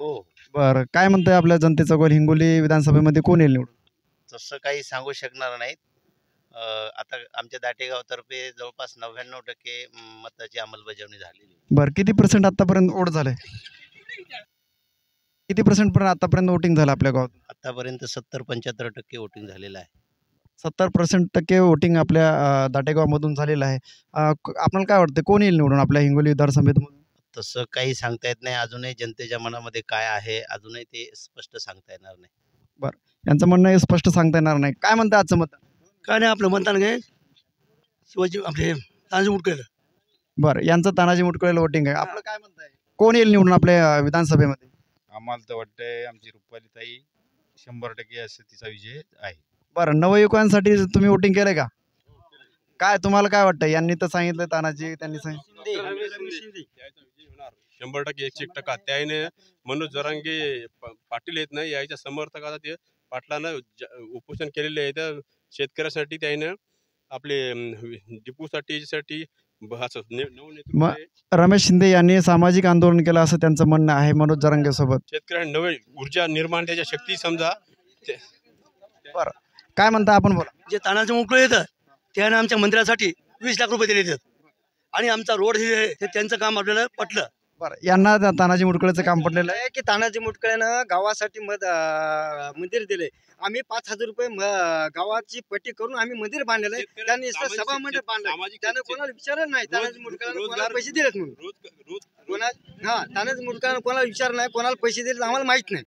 हो. बरं, काय म्हणताय आपल्या जनतेचा कौल हिंगोली विधानसभेमध्ये कोण येईल निवडून? तसं काही सांगू शकणार नाहीत. आता आमच्या दाटेगावतर्फे जवळपास 99% मताची अंमलबजावणी झालेली आहे. बरं, किती पर्सेंट आतापर्यंत वोट झाले? किती पर्सेंट पर्यंत आतापर्यंत वोटिंग झालं आपल्या गावात? आतापर्यंत 70-75% वोटिंग झालेलं आहे. 70% वोटिंग आपल्या दाटेगावमधून झालेलं आहे. आपल्याला काय वाटतं कोण येईल निवडून आपल्या हिंगोली विधानसभेतून? तसं काही सांगता येत नाही. अजूनही जनतेच्या मनामध्ये काय आहे, अजूनही ते स्पष्ट सांगता येणार नाही. यांचं म्हणणं हे स्पष्ट सांगता येणार नाही. काय म्हणतं आजचं मतदान? काय नाही आपलं मतदान घे शिवाजी आपले तांजू मुटकेलं. बरं, यांचं तानाजी मुटकुळेला वोटिंग आहे. आपलं काय म्हणताय? कोण येईल निवडून आपल्या विधानसभेमध्ये? आम्हाला तर वाटतंय आमची रुपालीताई 100% असं तिचा विजय आहे. बरं, नवयुवकांसाठी तुम्ही वोटिंग केलंय का? काय तुम्हाला काय वाटतं? यांनी तर सांगितलं तानाजी, त्यांनी सांगितलं 100% 101% त्याने मनोज जरांगे पाटील येत नाही याच्या समर्थक आता ते पाटलानं उपोषण केलेले आहे. तर शेतकऱ्यासाठी त्यानं आपले डिपूसाठी मग रमेश शिंदे यांनी सामाजिक आंदोलन केलं असं त्यांचं म्हणणं आहे मनोज जरांगे सोबत. शेतकऱ्यांना नवी ऊर्जा निर्माण त्याच्या शक्ती समजा. बरं, काय म्हणता आपण बोला. जे तानाचं मुटकं येतं त्यानं आमच्या मंदिरासाठी 20 लाख रुपये दिले आहेत आणि आमचा रोड हे आहे, ते त्यांचं काम आपल्याला पटलं. बरं, यांना तानाजी मुटकुळेचं काम पडलेलं आहे. आहे की तानाजी मुटकळ्यानं गावासाठी मंदिर दिले. आम्ही 5,000 रुपये गावाची पट्टी करून आम्ही मंदिर बांधलेलं आहे. त्यांनी नुसतं सभा मंडप बांधलं. त्यानं कोणाला विचारलं नाही तानाजी मुटकळ्यानं कोणाला पैसे दिलेत म्हणून. तानाजी मुटकळ्यानं कोणाला विचार नाही, कोणाला पैसे दिले आम्हाला माहित नाही.